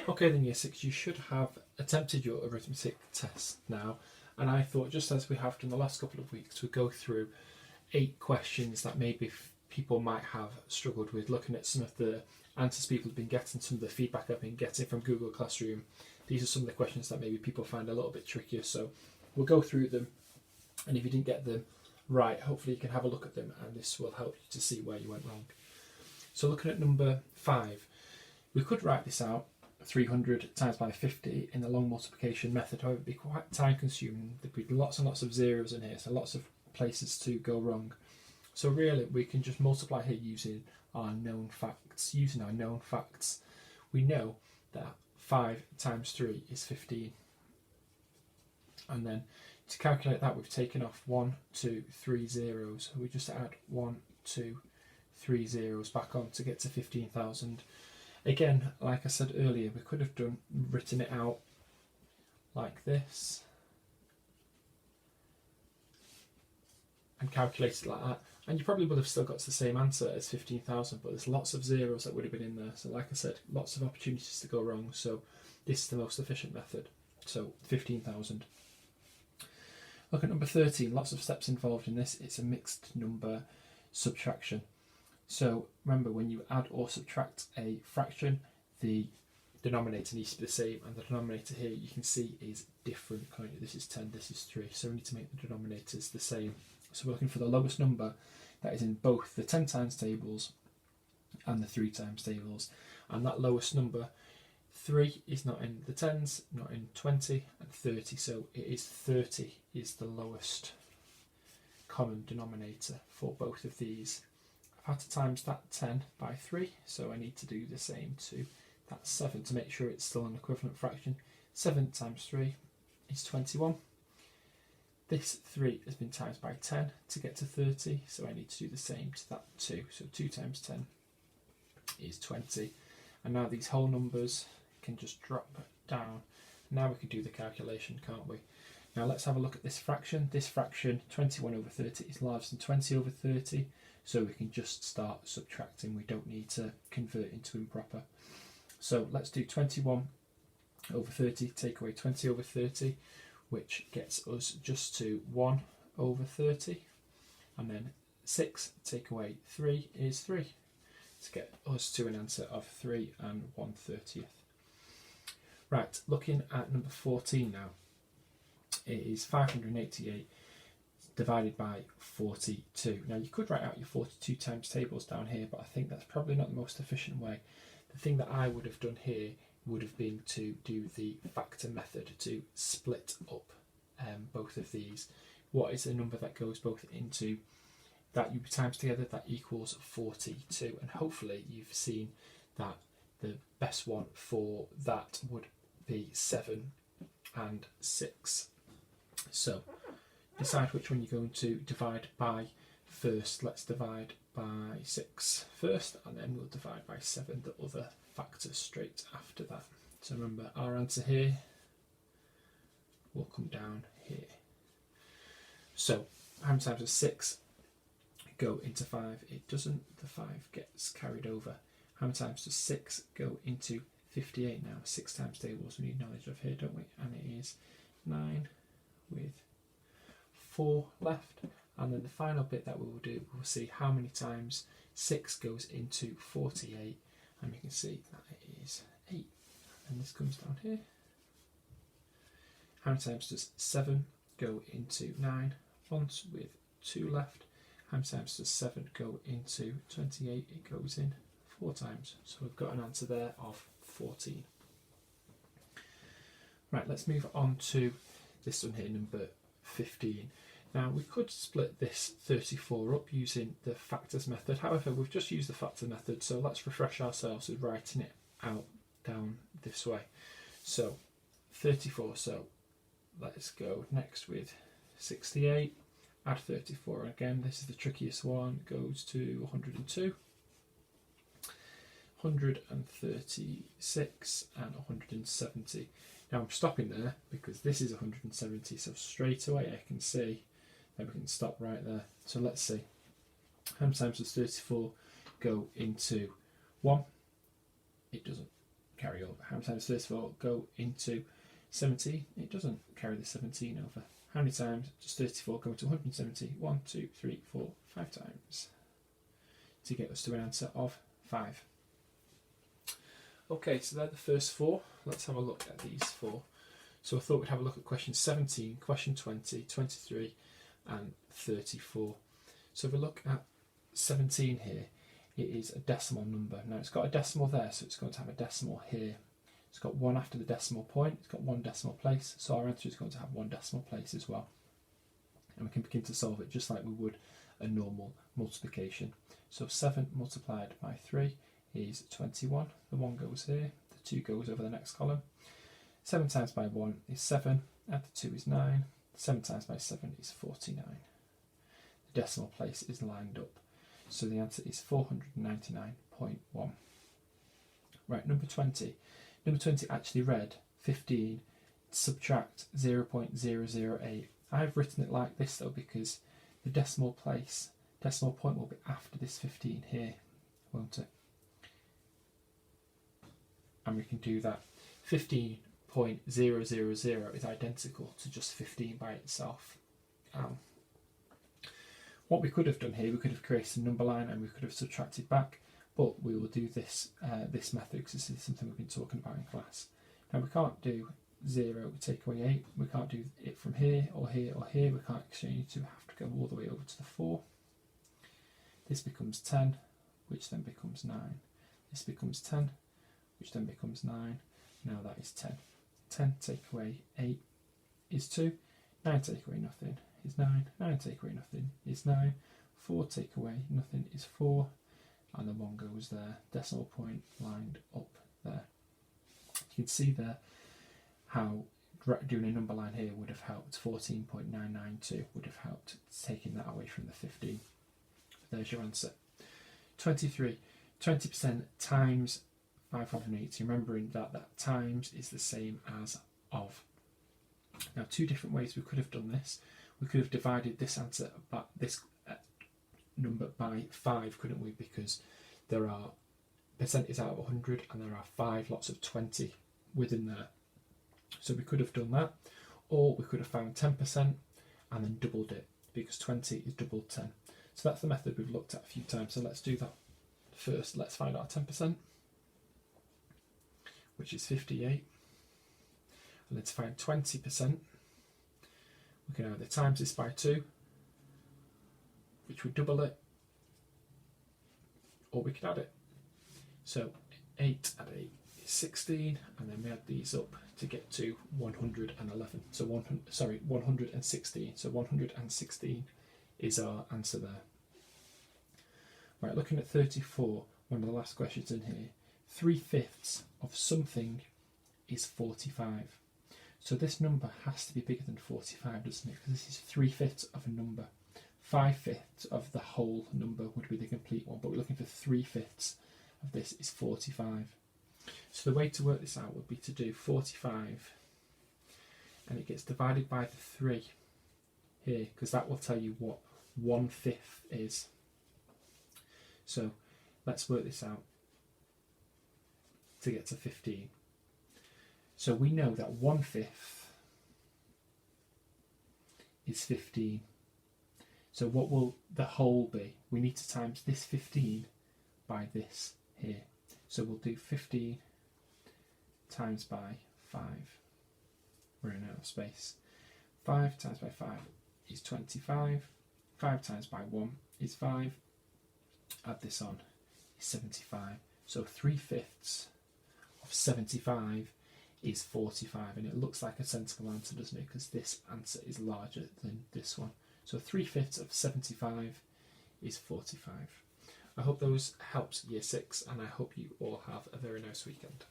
Okay then, Year 6, you should have attempted your arithmetic test now, and I thought, just as we have done the last couple of weeks, we'd go through 8 questions that maybe people might have struggled with, looking at some of the answers people have been getting, some of the feedback I've been getting from Google Classroom. These are some of the questions that maybe people find a little bit trickier, so we'll go through them, and if you didn't get them right, hopefully you can have a look at them, and this will help you to see where you went wrong. So looking at number 5, we could write this out 300 times by 50 in the long multiplication method. However, it'd be quite time consuming. There'd be lots and lots of zeros in here, so lots of places to go wrong. So really we can just multiply here using our known facts. Using our known facts, we know that 5 times 3 is 15. And then to calculate that, we've taken off 1, 2, 3 zeros. We just add 1, 2, 3 zeros back on to get to 15,000. Again, like I said earlier, we could have written it out like this and calculated like that, and you probably would have still got to the same answer as 15,000, but there's lots of zeros that would have been in there. So like I said, lots of opportunities to go wrong, so this is the most efficient method. So 15,000. Look at number 13, lots of steps involved in this. It's a mixed number subtraction. So remember, when you add or subtract a fraction, the denominator needs to be the same, and the denominator here you can see is different. This is 10, this is 3, so we need to make the denominators the same. So we're looking for the lowest number that is in both the 10 times tables and the 3 times tables, and that lowest number, 3, is not in the 10s, not in 20 and 30, so it is 30 is the lowest common denominator for both of these. I've had to times that 10 by 3, so I need to do the same to that 7 to make sure it's still an equivalent fraction. 7 times 3 is 21. This 3 has been times by 10 to get to 30, so I need to do the same to that 2. So 2 times 10 is 20. And now these whole numbers can just drop down. Now we can do the calculation, can't we? Now let's have a look at this fraction. This fraction, 21 over 30, is larger than 20 over 30. So we can just start subtracting. We don't need to convert into improper. So let's do 21 over 30, take away 20 over 30, which gets us just to 1 over 30. And then 6, take away 3 is 3, to get us to an answer of 3 and 1/30. Right, looking at number 14 now. It is 588 divided by 42. Now you could write out your 42 times tables down here, but I think that's probably not the most efficient way. The thing that I would have done here would have been to do the factor method to split up both of these. What is the number that goes both into that you times together that equals 42? And hopefully you've seen that the best one for that would be 7 and 6. So decide which one you're going to divide by first. Let's divide by 6 first, and then we'll divide by 7, the other factor, straight after that. So remember, our answer here will come down here. So how many times does 6 go into 5? It doesn't. The 5 gets carried over. How many times does 6 go into 58 now? 6 times tables we need knowledge of here, don't we? And it is 9 with 4 left. And then the final bit that we will do, we'll see how many times 6 goes into 48, and we can see that it is 8. And this comes down here. How many times does 7 go into 9? Once with 2 left. How many times does 7 go into 28? It goes in 4 times. So we've got an answer there of 14. Right, let's move on to this one here, number 15. Now we could split this 34 up using the factors method. However, we've just used the factor method, so let's refresh ourselves with writing it out down this way. So 34, so let's go next with 68, add 34 again. This is the trickiest one, it goes to 102, 136 and 170. Now I'm stopping there because this is 170, so straight away I can see that we can stop right there. So let's see, how many times does 34 go into 1? It doesn't carry carry over. How many times 34 go into 17? It doesn't carry the 17 over. How many times does 34 go into 170? 1, 2, 3, 4, 5 times, to get us to an answer of 5. Okay, so they're the first 4. Let's have a look at these 4. So I thought we'd have a look at question 17, question 20, 23 and 34. So if we look at 17 here, it is a decimal number. Now it's got a decimal there, so it's going to have a decimal here. It's got 1 after the decimal point, it's got 1 decimal place, so our answer is going to have 1 decimal place as well. And we can begin to solve it just like we would a normal multiplication. So 7 multiplied by 3 is 21. The 1 goes here, the 2 goes over the next column. 7 times by 1 is 7, add the 2 is 9. 7 times by 7 is 49. The decimal place is lined up. So the answer is 499.1. Right, number 20. Number 20 actually read 15 subtract 0.008. I've written it like this though because the decimal point will be after this 15 here, won't it? And we can do that. 15.000 is identical to just 15 by itself. What we could have done here, we could have created a number line and we could have subtracted back, but we will do this this method because this is something we've been talking about in class. Now we can't do 0, we take away 8, we can't do it from here or here or here, we can't exchange 2, we have to go all the way over to the 4. This becomes 10, which then becomes 9. This becomes 10, which then becomes 9. Now that is 10. 10 take away 8 is 2, 9 take away nothing is 9, 9 take away nothing is 9, 4 take away nothing is 4, and the 1 goes there, decimal point lined up there. You can see there how doing a number line here would have helped. 14.992 would have helped taking that away from the 15. There's your answer. 23, 20% times 580, remembering that times is the same as of. Now 2 different ways we could have done this. We could have divided this answer by this number by 5, couldn't we? Because there are percentages out of 100 and there are 5 lots of 20 within there. So we could have done that, or we could have found 10% and then doubled it, because 20 is double 10. So that's the method we've looked at a few times. So let's do that first. Let's find our 10%, which is 58. And then to find 20%, we can either times this by 2, which would double it, or we could add it. So 8 add 8 is 16, and then we add these up to get to 111. So 116. So 116 is our answer there. Right, looking at 34, one of the last questions in here. 3/5 of something is 45. So this number has to be bigger than 45, doesn't it? Because this is 3/5 of a number. 5/5 of the whole number would be the complete one, but we're looking for 3/5 of this is 45. So the way to work this out would be to do 45, and it gets divided by the 3 here, because that will tell you what 1/5 is. So let's work this out to get to 15. So we know that 1/5 is 15. So what will the whole be? We need to times this 15 by this here. So we'll do 15 times by 5. We're running out of space. 5 times by 5 is 25. 5 times by 1 is 5. Add this on is 75. So 3/5 of 75 is 45, and it looks like a sensible answer, doesn't it? Because this answer is larger than this one. So 3/5 of 75 is 45. I hope those helps Year 6, and I hope you all have a very nice weekend.